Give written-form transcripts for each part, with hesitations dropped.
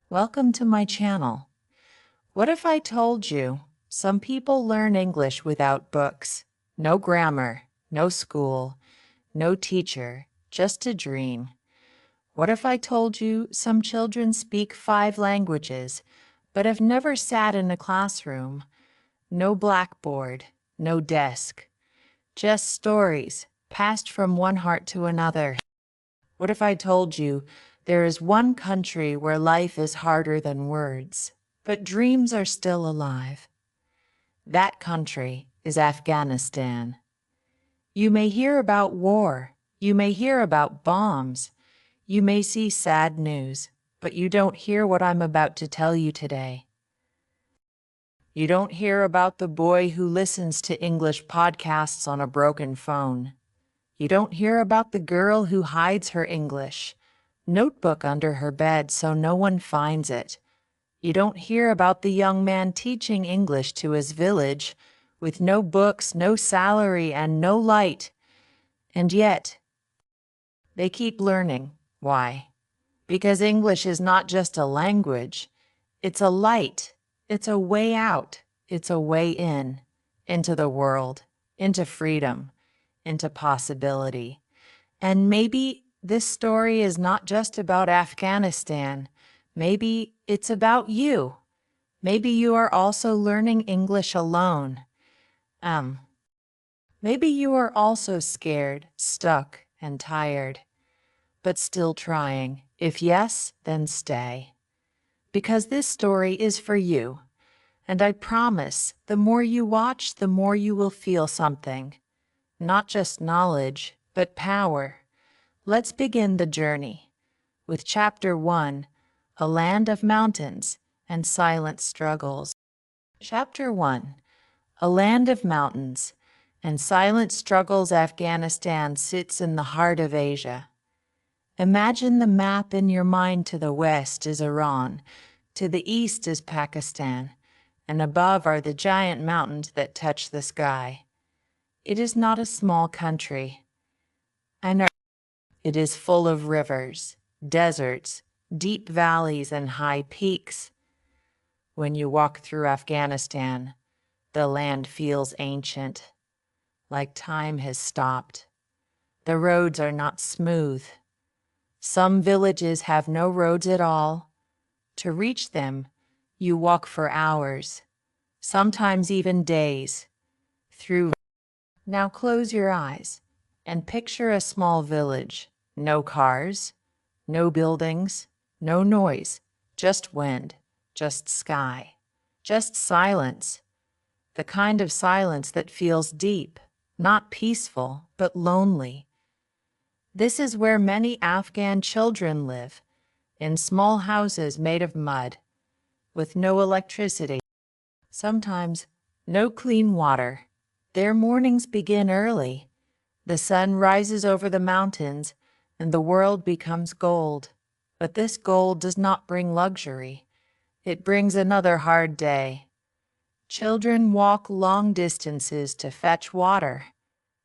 Welcome to my channel. What if I told you some people learn English without books? No grammar, no school, no teacher, just a dream. What if I told you some children speak 5 languages, but have never sat in a classroom? No blackboard, no desk, just stories passed from one heart to another. What if I told you there is one country where life is harder than words, but dreams are still alive? That country is Afghanistan. You may hear about war, you may hear about bombs, you may see sad news, but you don't hear what I'm about to tell you today. You don't hear about the boy who listens to English podcasts on a broken phone. You don't hear about the girl who hides her English notebook under her bed so no one finds it. You don't hear about the young man teaching English to his village with no books, no salary, and no light. And yet, they keep learning. Why? Because English is not just a language. It's a light. It's a way out. It's a way in, into the world, into freedom, into possibility. And maybe this story is not just about Afghanistan. Maybe it's about you. Maybe you are also learning English alone. Maybe you are also scared, stuck, and tired, but still trying. If yes, then stay. Because this story is for you. And I promise, the more you watch, the more you will feel something. Not just knowledge, but power. Let's begin the journey with Chapter 1, A Land of Mountains and Silent Struggles. Chapter 1, A Land of Mountains and Silent Struggles. Afghanistan sits in the heart of Asia. Imagine the map in your mind. To the west is Iran, to the east is Pakistan, and above are the giant mountains that touch the sky. It is not a small country. And it is full of rivers, deserts, deep valleys, and high peaks. When you walk through Afghanistan, the land feels ancient, like time has stopped. The roads are not smooth. Some villages have no roads at all. To reach them, you walk for hours, sometimes even days, through. Now close your eyes and picture a small village. No cars, no buildings, no noise, just wind, just sky, just silence. The kind of silence that feels deep, not peaceful, but lonely. This is where many Afghan children live, in small houses made of mud, with no electricity, sometimes no clean water. Their mornings begin early. The sun rises over the mountains, and the world becomes gold. But this gold does not bring luxury. It brings another hard day. Children walk long distances to fetch water.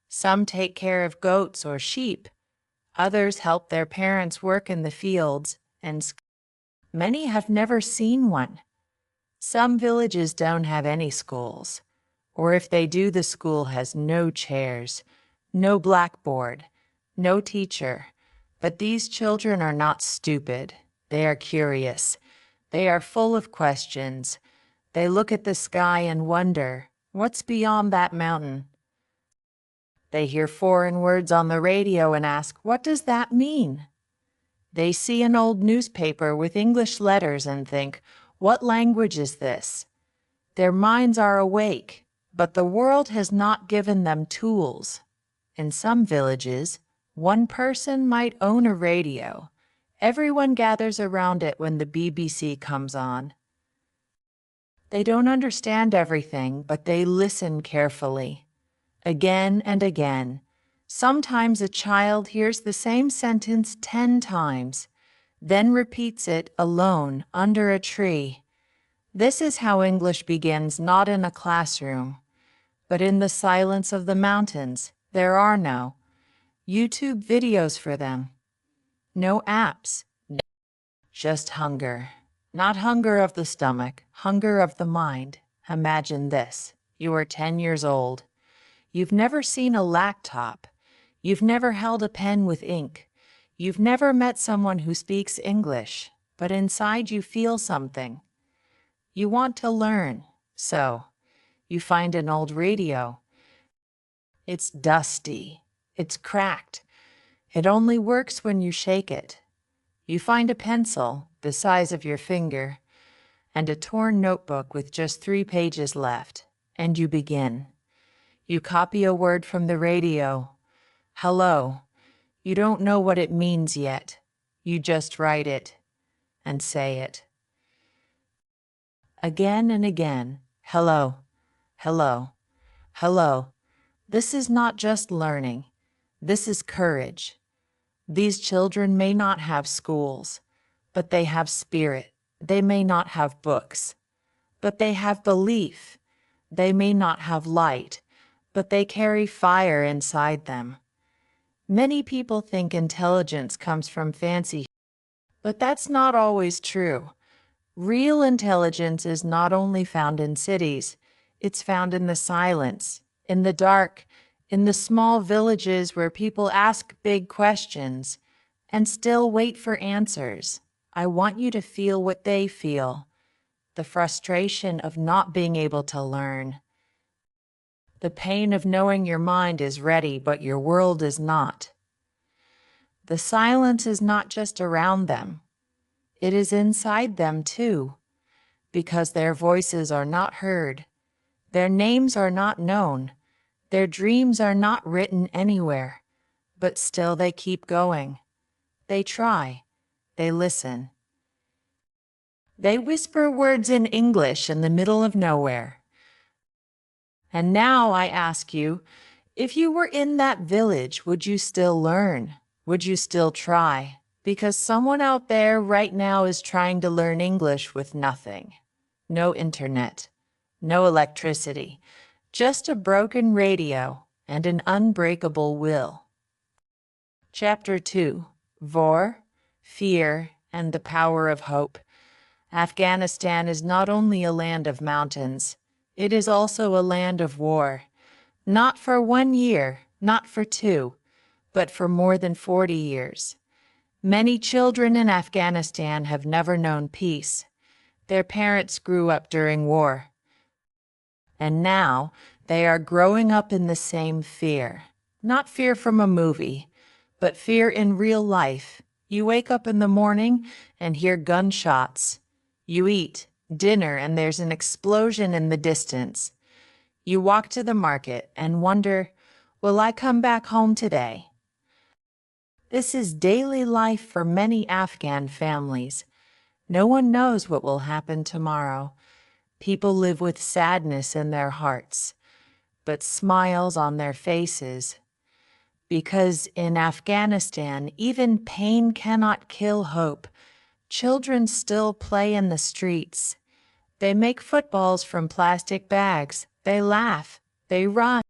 Some take care of goats or sheep. Others help their parents work in the fields, and many have never seen one. Some villages don't have any schools, or if they do, the school has no chairs, no blackboard, no teacher. But these children are not stupid. They are curious. They are full of questions. They look at the sky and wonder, what's beyond that mountain? They hear foreign words on the radio and ask, what does that mean? They see an old newspaper with English letters and think, what language is this? Their minds are awake, but the world has not given them tools. In some villages, one person might own a radio. Everyone gathers around it when the BBC comes on. They don't understand everything, but they listen carefully. Again and again. Sometimes a child hears the same sentence 10 times, then repeats it alone under a tree. This is how English begins, not in a classroom, but in the silence of the mountains. There are no YouTube videos for them, no apps, just hunger, Not hunger of the stomach, hunger of the mind. Imagine this. You are 10 years old. You've never seen a laptop. You've never held a pen with ink. You've never met someone who speaks English, but inside you feel something. You want to learn, so you find an old radio. It's dusty. It's cracked. It only works when you shake it. You find a pencil the size of your finger and a torn notebook with just 3 pages left, and you begin. You copy a word from the radio. Hello. You don't know what it means yet. You just write it and say it. Again and again. Hello. Hello. Hello. This is not just learning. This is courage. These children may not have schools, but they have spirit. They may not have books, but they have belief. They may not have light, but they carry fire inside them. Many people think intelligence comes from fancy, but that's not always true. Real intelligence is not only found in cities, it's found in the silence, in the dark, in the small villages where people ask big questions and still wait for answers. I want you to feel what they feel, the frustration of not being able to learn, the pain of knowing your mind is ready but your world is not. The silence is not just around them, it is inside them too, because their voices are not heard, their names are not known, their dreams are not written anywhere, but still they keep going. They try, they listen. They whisper words in English in the middle of nowhere. And now I ask you, if you were in that village, would you still learn? Would you still try? Because someone out there right now is trying to learn English with nothing. No internet, no electricity, just a broken radio and an unbreakable will. Chapter 2. War, Fear, and the Power of Hope. Afghanistan is not only a land of mountains, it is also a land of war. Not for 1 year, not for 2, but for more than 40 years. Many children in Afghanistan have never known peace. Their parents grew up during war. And now they are growing up in the same fear. Not fear from a movie, but fear in real life. You wake up in the morning and hear gunshots. You eat dinner and there's an explosion in the distance. You walk to the market and wonder, will I come back home today? This is daily life for many Afghan families. No one knows what will happen tomorrow. People live with sadness in their hearts, but smiles on their faces. Because in Afghanistan, even pain cannot kill hope. Children still play in the streets. They make footballs from plastic bags. They laugh. They run.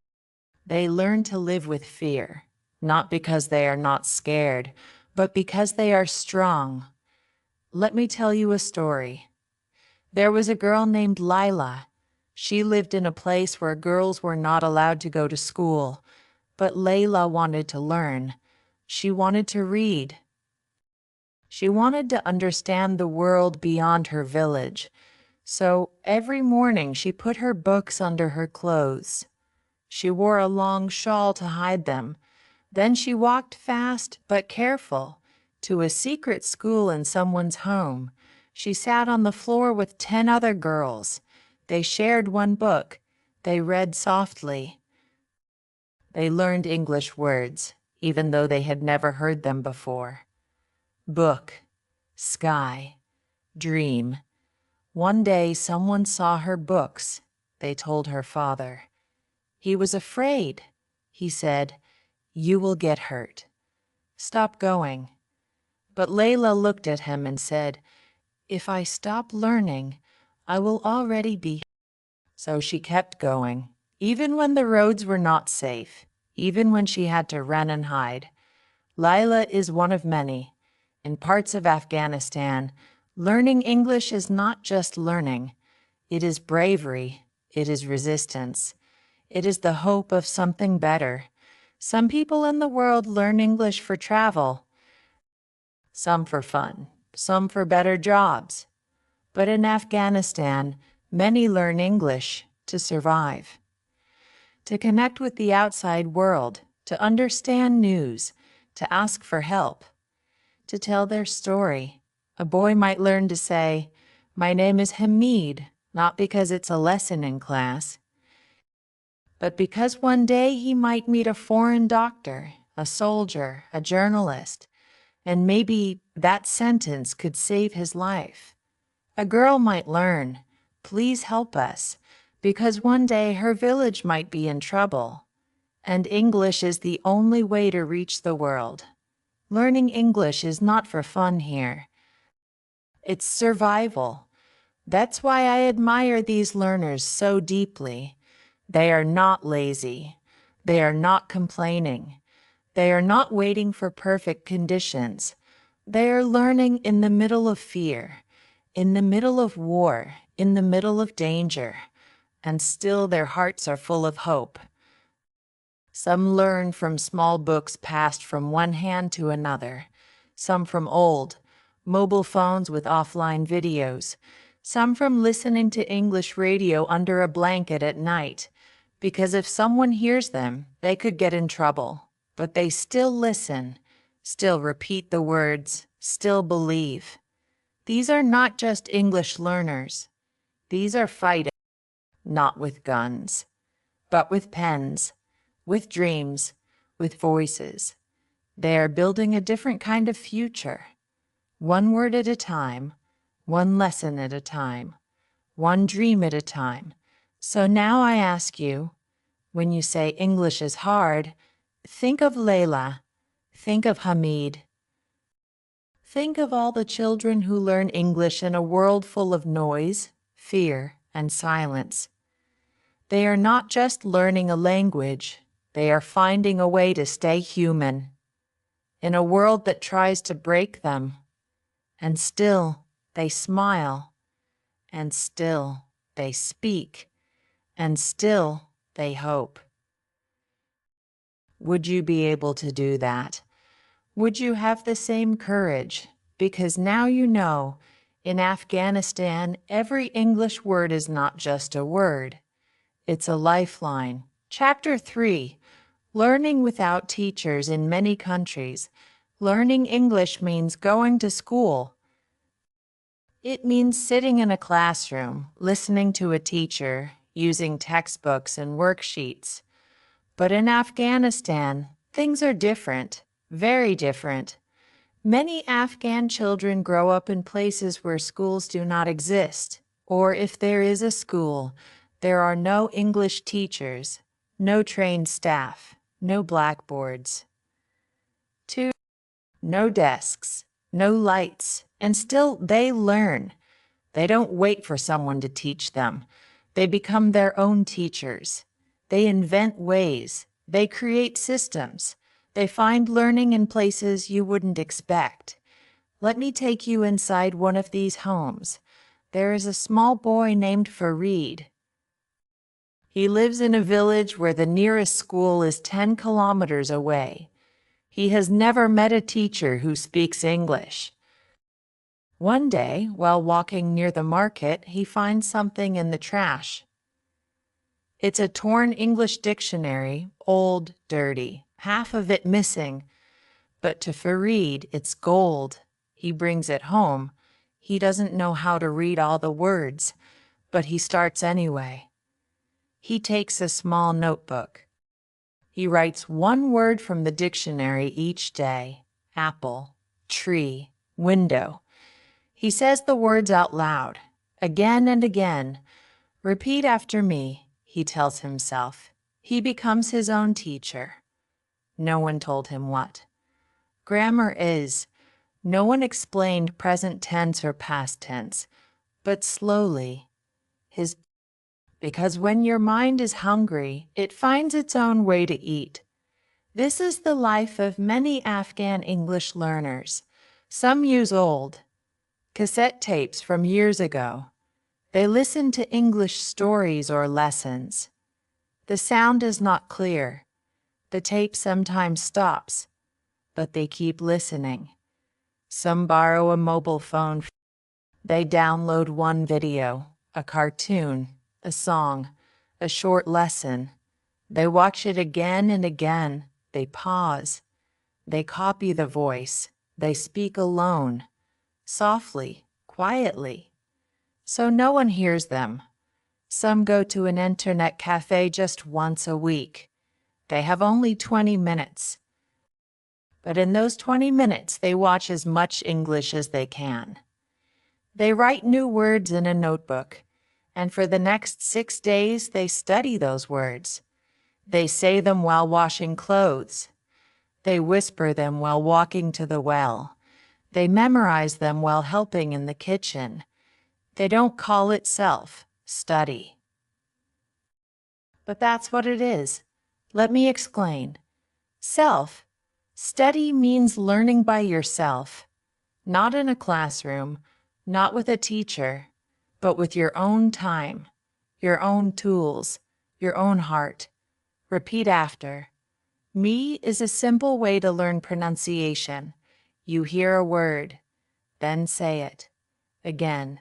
They learn to live with fear, not because they are not scared, but because they are strong. Let me tell you a story. There was a girl named Lila. She lived in a place where girls were not allowed to go to school, but Layla wanted to learn. She wanted to read. She wanted to understand the world beyond her village. So every morning she put her books under her clothes. She wore a long shawl to hide them. Then she walked fast but careful to a secret school in someone's home. She sat on the floor with 10 other girls. They shared one book. They read softly. They learned English words, even though they had never heard them before. Book, sky, dream. One day someone saw her books. They told her father. He was afraid. He said, "You will get hurt. Stop going." But Layla looked at him and said, "If I stop learning, I will already be." So she kept going, even when the roads were not safe, even when she had to run and hide. Layla is one of many. In parts of Afghanistan, Learning English is not just learning. It is bravery. It is resistance. It is the hope of something better. Some people in the world learn English for travel, some for fun, some for better jobs. But in Afghanistan, many learn English to survive, to connect with the outside world, to understand news, to ask for help, to tell their story. A boy might learn to say, "My name is Hamid," not because it's a lesson in class, but because one day he might meet a foreign doctor, a soldier, a journalist, and maybe that sentence could save his life. A girl might learn, "Please help us," because one day her village might be in trouble. And English is the only way to reach the world. Learning English is not for fun here. It's survival. That's why I admire these learners so deeply. They are not lazy. They are not complaining. They are not waiting for perfect conditions. They are learning in the middle of fear, in the middle of war, in the middle of danger, and still their hearts are full of hope. Some learn from small books passed from one hand to another, some from old, mobile phones with offline videos, some from listening to English radio under a blanket at night, because if someone hears them, they could get in trouble. But they still listen, still repeat the words, still believe. These are not just English learners. These are fighting, not with guns, but with pens, with dreams, with voices. They are building a different kind of future, one word at a time, one lesson at a time, one dream at a time. So now I ask you, when you say English is hard, think of Layla, think of Hamid. Think of all the children who learn English in a world full of noise, fear, and silence. They are not just learning a language, they are finding a way to stay human in a world that tries to break them. And still they smile, and still they speak, and still they hope. Would you be able to do that? Would you have the same courage? Because now you know, in Afghanistan, every English word is not just a word. It's a lifeline. Chapter 3, Learning Without Teachers in Many Countries. Learning English means going to school. It means sitting in a classroom, listening to a teacher, using textbooks and worksheets. But in Afghanistan, things are different, very different. Many Afghan children grow up in places where schools do not exist, or if there is a school, there are no English teachers, no trained staff, no blackboards. 2. No desks, no lights, and still they learn. They don't wait for someone to teach them. They become their own teachers. They invent ways. They create systems. They find learning in places you wouldn't expect. Let me take you inside one of these homes. There is a small boy named Farid. He lives in a village where the nearest school is 10 kilometers away. He has never met a teacher who speaks English. One day, while walking near the market, he finds something in the trash. It's a torn English dictionary, old, dirty, half of it missing. But to Farid, it's gold. He brings it home. He doesn't know how to read all the words, but he starts anyway. He takes a small notebook. He writes one word from the dictionary each day: apple, tree, window. He says the words out loud, again and again. Repeat after me, he tells himself. He becomes his own teacher. No one told him what. Grammar is. No one explained present tense or past tense, but slowly, because when your mind is hungry, it finds its own way to eat. This is the life of many Afghan English learners. Some use old, cassette tapes from years ago. They listen to English stories or lessons. The sound is not clear. The tape sometimes stops, but they keep listening. Some borrow a mobile phone. They download one video, a cartoon, a song, a short lesson. They watch it again and again. They pause. They copy the voice. They speak alone, softly, quietly, so no one hears them. Some go to an internet cafe just once a week. They have only 20 minutes. But in those 20 minutes, they watch as much English as they can. They write new words in a notebook, and for the next 6 days, they study those words. They say them while washing clothes. They whisper them while walking to the well. They memorize them while helping in the kitchen. They don't call it self-study. But that's what it is. Let me explain. Self-study means learning by yourself, not in a classroom, not with a teacher, but with your own time, your own tools, your own heart. Repeat after. Me is a simple way to learn pronunciation. You hear a word, then say it again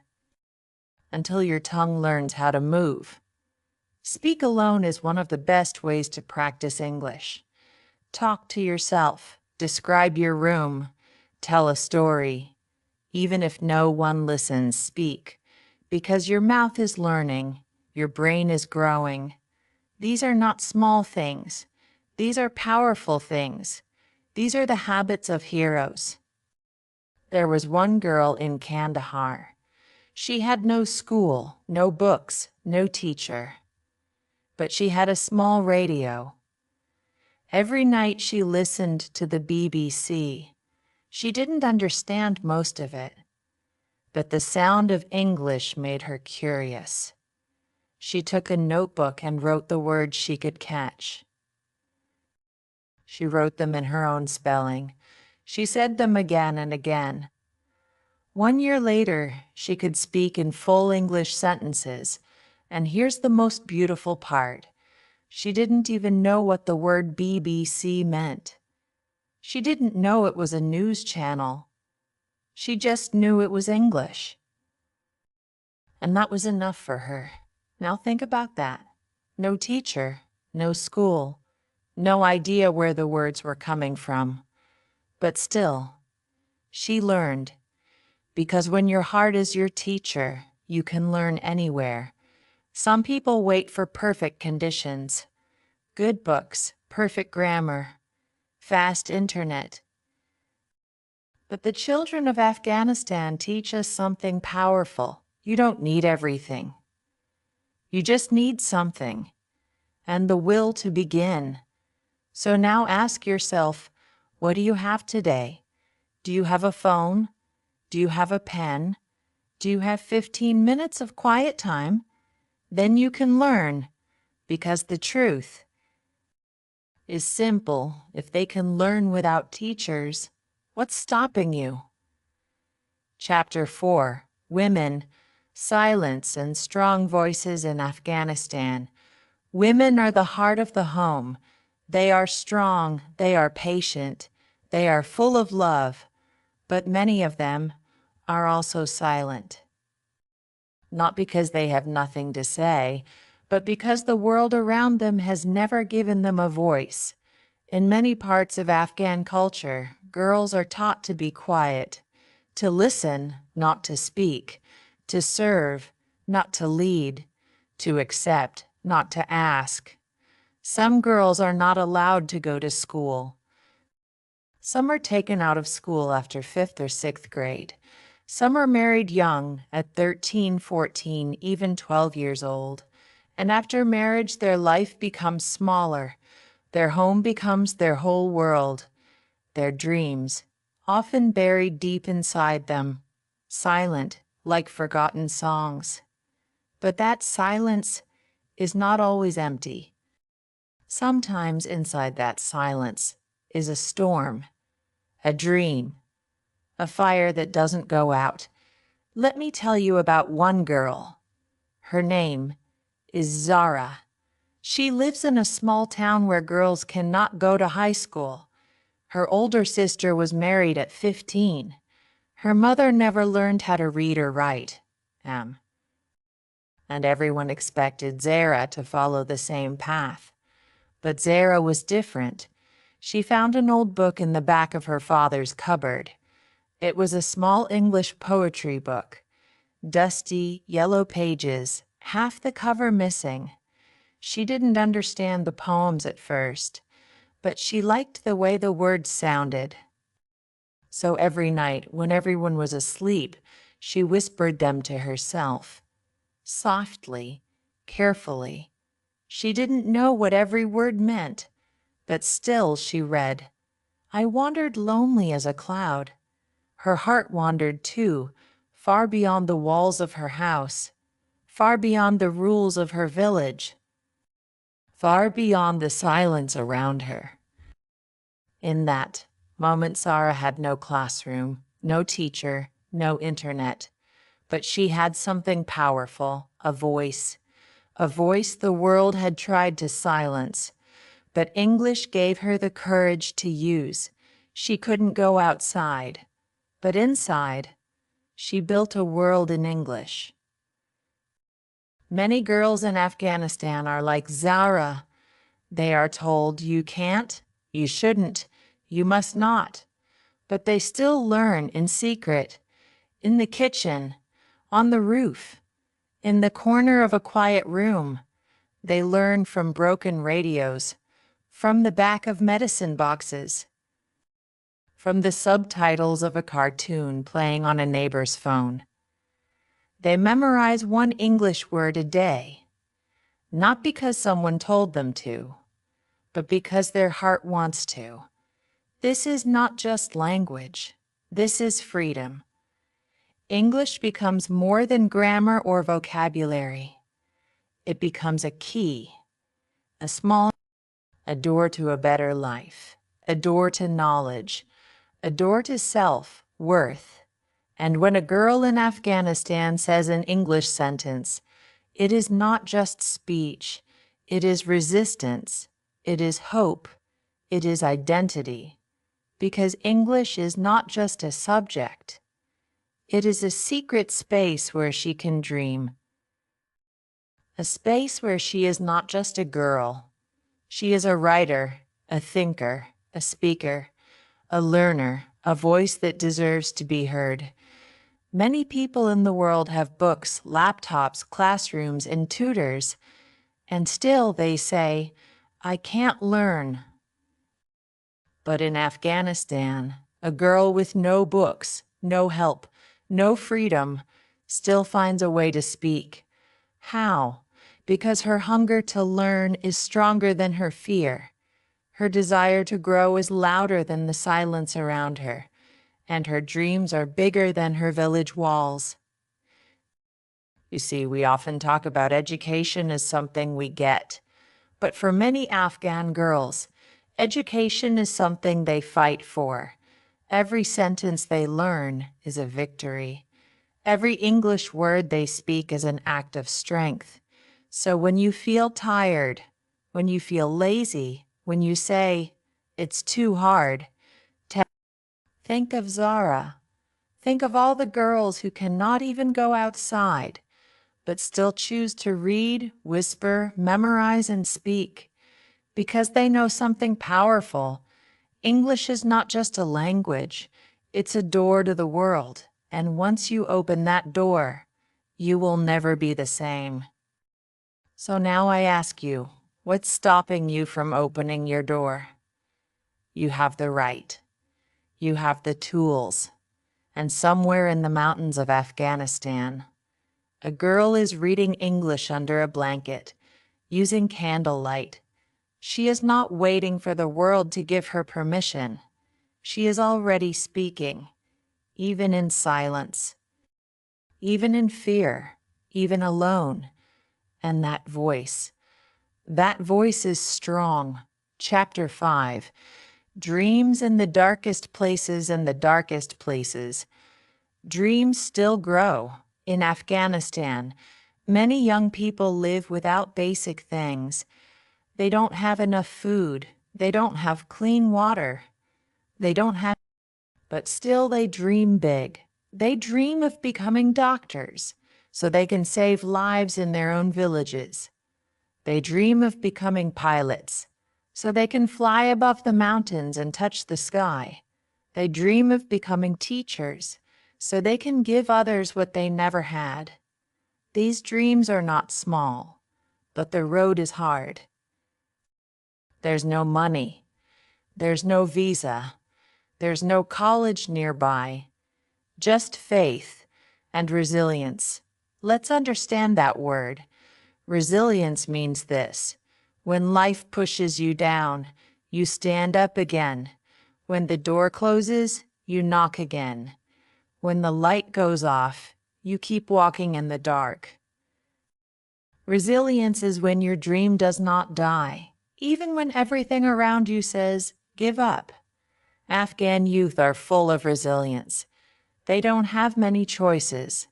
until your tongue learns how to move. Speak alone is one of the best ways to practice English. Talk to yourself, describe your room, tell a story. Even if no one listens, speak, because your mouth is learning, your brain is growing. These are not small things. These are powerful things. These are the habits of heroes. There was one girl in Kandahar. She had no school, no books, no teacher. But she had a small radio. Every night she listened to the BBC. She didn't understand most of it, but the sound of English made her curious. She took a notebook and wrote the words she could catch. She wrote them in her own spelling. She said them again and again. 1 year later, she could speak in full English sentences. And here's the most beautiful part. She didn't even know what the word BBC meant. She didn't know it was a news channel. She just knew it was English. And that was enough for her. Now think about that. No teacher, no school, no idea where the words were coming from. But still, she learned. Because when your heart is your teacher, you can learn anywhere. Some people wait for perfect conditions. Good books, perfect grammar, fast internet. But the children of Afghanistan teach us something powerful. You don't need everything. You just need something, and the will to begin. So now ask yourself, what do you have today? Do you have a phone? Do you have a pen? Do you have 15 minutes of quiet time? Then you can learn, because the truth is simple. If they can learn without teachers, what's stopping you? Chapter 4, Women, Silence and Strong Voices in Afghanistan. Women are the heart of the home. They are strong, they are patient, they are full of love, but many of them are also silent. Not because they have nothing to say, but because the world around them has never given them a voice. In many parts of Afghan culture, girls are taught to be quiet, to listen, not to speak, to serve, not to lead, to accept, not to ask. Some girls are not allowed to go to school. Some are taken out of school after 5th or 6th grade. Some are married young, at 13, 14, even 12 years old. And after marriage, their life becomes smaller. Their home becomes their whole world. Their dreams, often buried deep inside them, silent, like forgotten songs. But that silence is not always empty. Sometimes inside that silence is a storm, a dream, a fire that doesn't go out. Let me tell you about one girl. Her name is Zara. She lives in a small town where girls cannot go to high school. Her older sister was married at 15. Her mother never learned how to read or write. And everyone expected Zara to follow the same path. But Zara was different. She found an old book in the back of her father's cupboard. It was a small English poetry book. Dusty, yellow pages, half the cover missing. She didn't understand the poems at first, but she liked the way the words sounded. So every night, when everyone was asleep, she whispered them to herself. Softly, carefully. She didn't know what every word meant, but still she read. I wandered lonely as a cloud. Her heart wandered too, far beyond the walls of her house, far beyond the rules of her village, far beyond the silence around her. In that moment, Sarah had no classroom, no teacher, no internet, but she had something powerful, a voice the world had tried to silence. But English gave her the courage to use. She couldn't go outside, but inside, she built a world in English. Many girls in Afghanistan are like Zara. They are told, you can't, you shouldn't, you must not. But they still learn in secret, in the kitchen, on the roof, in the corner of a quiet room. They learn from broken radios, from the back of medicine boxes, from the subtitles of a cartoon playing on a neighbor's phone. They memorize one English word a day, not because someone told them to, but because their heart wants to. This is not just language. This is freedom. English becomes more than grammar or vocabulary. It becomes a key, a small, a door to a better life, a door to knowledge, a door to self-worth. And when a girl in Afghanistan says an English sentence, it is not just speech, it is resistance, it is hope, it is identity. Because English is not just a subject, it is a secret space where she can dream. A space where she is not just a girl. She is a writer, a thinker, a speaker, a learner, a voice that deserves to be heard. Many people in the world have books, laptops, classrooms, and tutors, and still they say, I can't learn. But in Afghanistan, a girl with no books, no help, no freedom, still finds a way to speak. How? Because her hunger to learn is stronger than her fear. Her desire to grow is louder than the silence around her, and her dreams are bigger than her village walls. You see, we often talk about education as something we get, but for many Afghan girls, education is something they fight for. Every sentence they learn is a victory. Every English word they speak is an act of strength. So when you feel tired, when you feel lazy, when you say, it's too hard, think of Zara. Think of all the girls who cannot even go outside, but still choose to read, whisper, memorize, and speak, because they know something powerful. English is not just a language, it's a door to the world, and once you open that door, you will never be the same. So now I ask you, what's stopping you from opening your door? You have the right. You have the tools. And somewhere in the mountains of Afghanistan, a girl is reading English under a blanket, using candlelight. She is not waiting for the world to give her permission. She is already speaking, even in silence, even in fear, even alone. And that voice is strong. Chapter 5, Dreams in the darkest places and the darkest places. Dreams still grow. In Afghanistan, many young people live without basic things. They don't have enough food. They don't have clean water. They don't have, but still they dream big. They dream of becoming doctors so they can save lives in their own villages. They dream of becoming pilots so they can fly above the mountains and touch the sky. They dream of becoming teachers so they can give others what they never had. These dreams are not small, but the road is hard. There's no money. There's no visa. There's no college nearby. Just faith and resilience. Let's understand that word. Resilience means this: when life pushes you down, you stand up again. When the door closes, you knock again. When the light goes off, you keep walking in the dark. Resilience is when your dream does not die, even when everything around you says, give up. Afghan youth are full of resilience. They don't have many choices,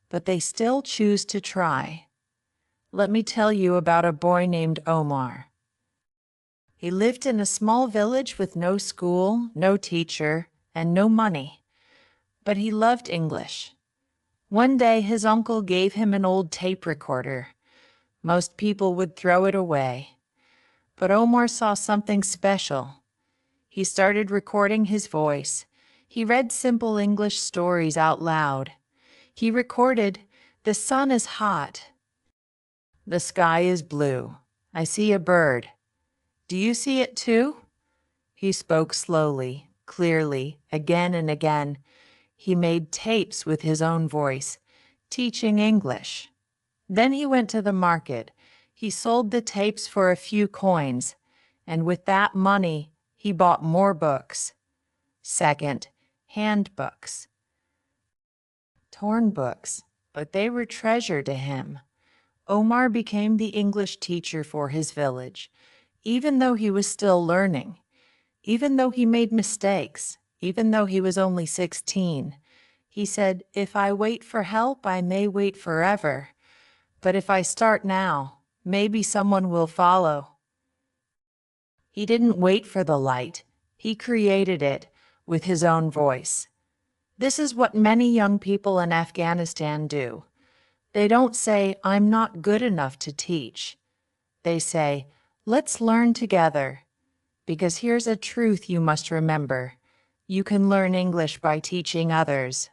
but they still choose to try. Let me tell you about a boy named Omar. He lived in a small village with no school, no teacher, and no money. But he loved English. One day his uncle gave him an old tape recorder. Most people would throw it away. But Omar saw something special. He started recording his voice. He read simple English stories out loud. He recorded, "The sun is hot. The sky is blue. I see a bird. Do you see it too?" He spoke slowly, clearly, again and again. He made tapes with his own voice, teaching English. Then he went to the market. He sold the tapes for a few coins, and with that money, he bought more books. Second, handbooks. Torn books, but they were treasure to him. Omar became the English teacher for his village, even though he was still learning, even though he made mistakes, even though he was only 16. He said, "If I wait for help, I may wait forever. But if I start now, maybe someone will follow." He didn't wait for the light. He created it with his own voice. This is what many young people in Afghanistan do. They don't say, "I'm not good enough to teach." They say, "Let's learn together." Because here's a truth you must remember. You can learn English by teaching others.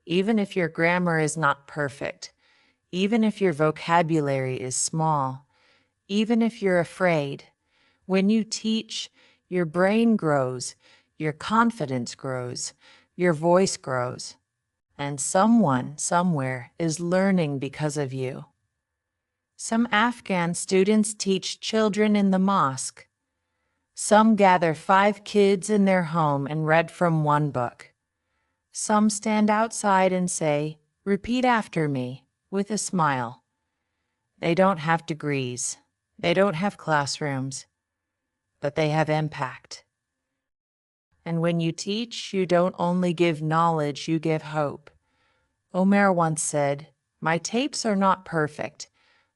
Even if your grammar is not perfect, even if your vocabulary is small, even if you're afraid, when you teach, your brain grows, your confidence grows, your voice grows, and someone somewhere is learning because of you. Some Afghan students teach children in the mosque. Some gather 5 kids in their home and read from one book. Some stand outside and say, "Repeat after me," with a smile. They don't have degrees. They don't have classrooms, but they have impact. And when you teach, you don't only give knowledge, you give hope. Omar once said, "My tapes are not perfect,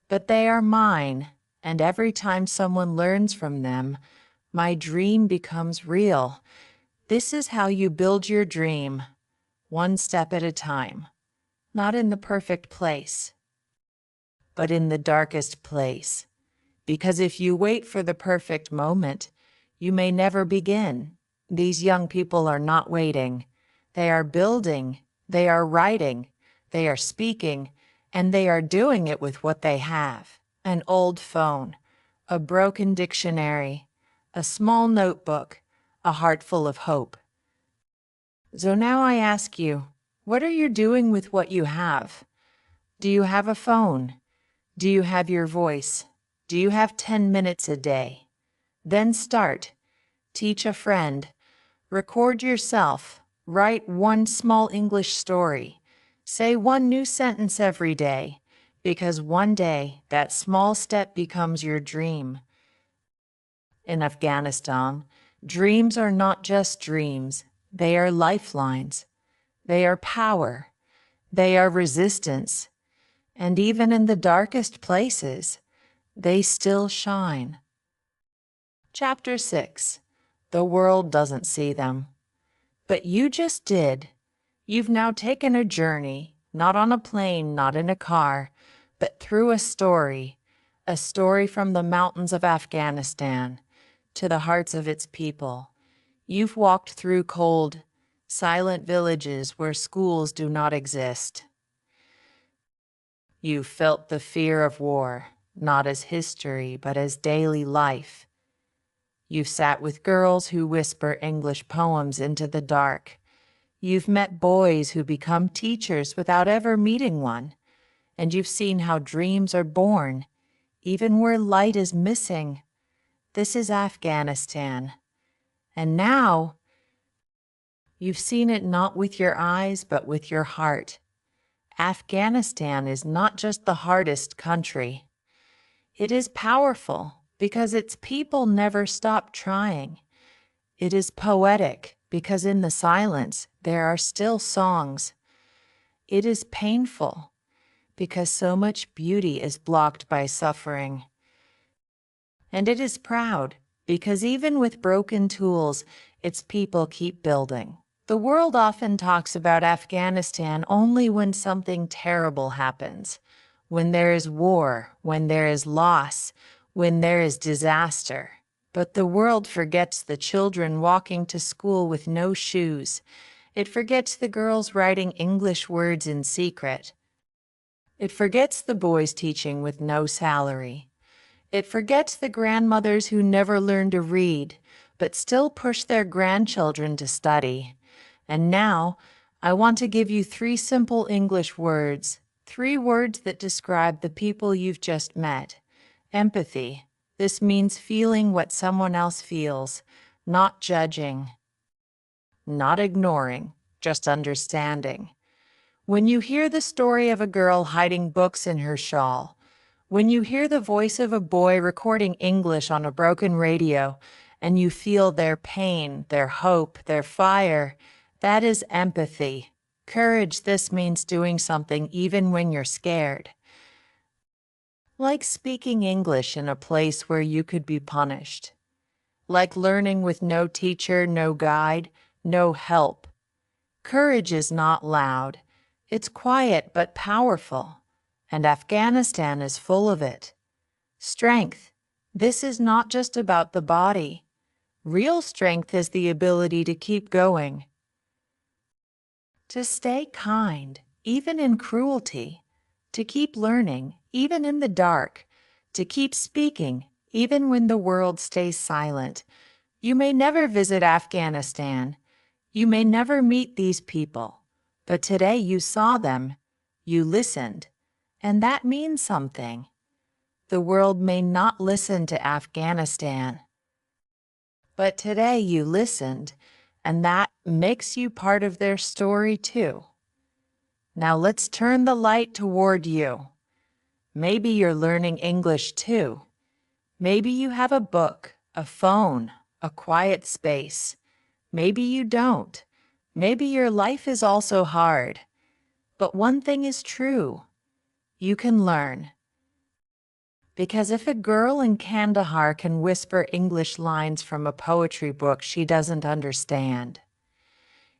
but they are mine, and every time someone learns from them, my dream becomes real." This is how you build your dream, one step at a time, not in the perfect place, but in the darkest place. Because if you wait for the perfect moment, you may never begin. These young people are not waiting. They are building, they are writing, they are speaking, and they are doing it with what they have: an old phone, a broken dictionary, a small notebook, a heart full of hope. So now I ask you, what are you doing with what you have? Do you have a phone? Do you have your voice? Do you have 10 minutes a day? Then start. Teach a friend. Record yourself. Write one small English story. Say one new sentence every day, because one day that small step becomes your dream. In Afghanistan, dreams are not just dreams. They are lifelines. They are power. They are resistance. And even in the darkest places, they still shine. Chapter 6. The world doesn't see them. But you just did. You've now taken a journey, not on a plane, not in a car, but through a story from the mountains of Afghanistan to the hearts of its people. You've walked through cold, silent villages where schools do not exist. You felt the fear of war, not as history, but as daily life. You've sat with girls who whisper English poems into the dark. You've met boys who become teachers without ever meeting one. And you've seen how dreams are born, even where light is missing. This is Afghanistan. And now, you've seen it not with your eyes, but with your heart. Afghanistan is not just the hardest country. It is powerful because its people never stop trying. It is poetic because in the silence there are still songs. It is painful because so much beauty is blocked by suffering. And it is proud because even with broken tools, its people keep building. The world often talks about Afghanistan only when something terrible happens, when there is war, when there is loss, when there is disaster. But the world forgets the children walking to school with no shoes. It forgets the girls writing English words in secret. It forgets the boys teaching with no salary. It forgets the grandmothers who never learned to read, but still push their grandchildren to study. And now, I want to give you 3 simple English words, 3 words that describe the people you've just met. Empathy. This means feeling what someone else feels, not judging, not ignoring, just understanding. When you hear the story of a girl hiding books in her shawl, when you hear the voice of a boy recording English on a broken radio, and you feel their pain, their hope, their fire, that is empathy. Courage, this means doing something even when you're scared. Like speaking English in a place where you could be punished. Like learning with no teacher, no guide, no help. Courage is not loud. It's quiet but powerful, and Afghanistan is full of it. Strength. This is not just about the body. Real strength is the ability to keep going, to stay kind, even in cruelty, to keep learning, even in the dark, to keep speaking, even when the world stays silent. You may never visit Afghanistan. You may never meet these people, but today you saw them, you listened, and that means something. The world may not listen to Afghanistan, but today you listened, and that makes you part of their story too. Now let's turn the light toward you. Maybe you're learning English too. Maybe you have a book, a phone, a quiet space. Maybe you don't. Maybe your life is also hard. But one thing is true. You can learn. Because if a girl in Kandahar can whisper English lines from a poetry book she doesn't understand,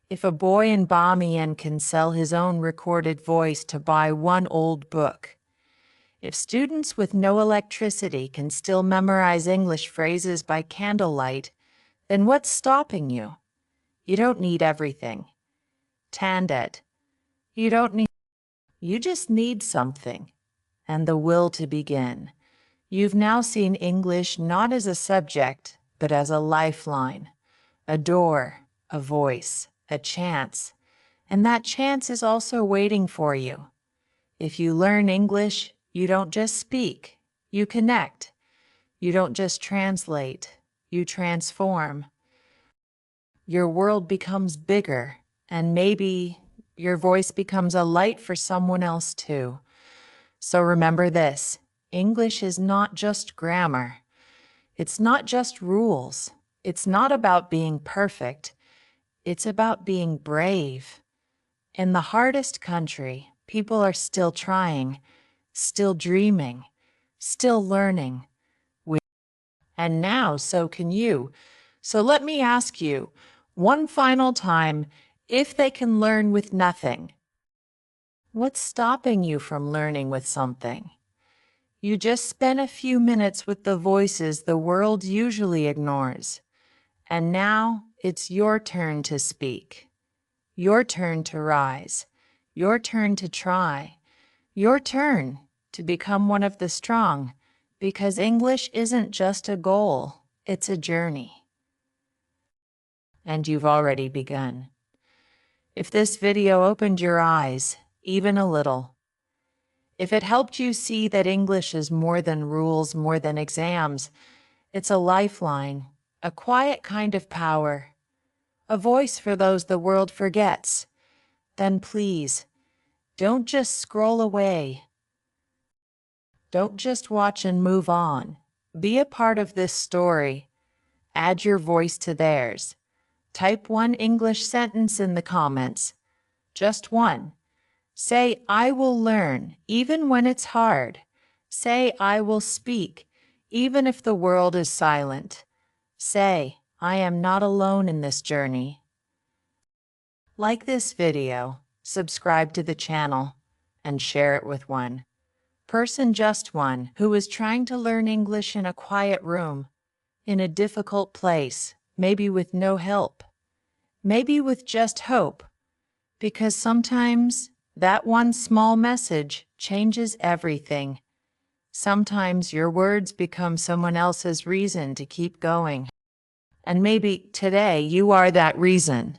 if a boy in Bamiyan can sell his own recorded voice to buy one old book, if students with no electricity can still memorize English phrases by candlelight, then what's stopping you? You don't need everything. Tandet. You just need something, and the will to begin. You've now seen English not as a subject, but as a lifeline, a door, a voice, a chance. And that chance is also waiting for you. If you learn English, you don't just speak, you connect. You don't just translate, you transform. Your world becomes bigger, and maybe your voice becomes a light for someone else too. So remember this, English is not just grammar. It's not just rules. It's not about being perfect. It's about being brave. In the hardest country, people are still trying, still dreaming, still learning. And now so can you. So let me ask you, one final time, if they can learn with nothing, what's stopping you from learning with something? You just spent a few minutes with the voices the world usually ignores. And now it's your turn to speak. Your turn to rise. Your turn to try. Your turn to become one of the strong. Because English isn't just a goal, it's a journey. And you've already begun. If this video opened your eyes, even a little, if it helped you see that English is more than rules, more than exams, it's a lifeline, a quiet kind of power, a voice for those the world forgets, then please, don't just scroll away. Don't just watch and move on. Be a part of this story. Add your voice to theirs. Type one English sentence in the comments. Just one. Say, I will learn, even when it's hard. Say, I will speak, even if the world is silent. Say, I am not alone in this journey. Like this video, subscribe to the channel, and share it with one person, just one, who is trying to learn English in a quiet room, in a difficult place, maybe with no help, maybe with just hope, because sometimes that one small message changes everything. Sometimes your words become someone else's reason to keep going. And maybe today you are that reason.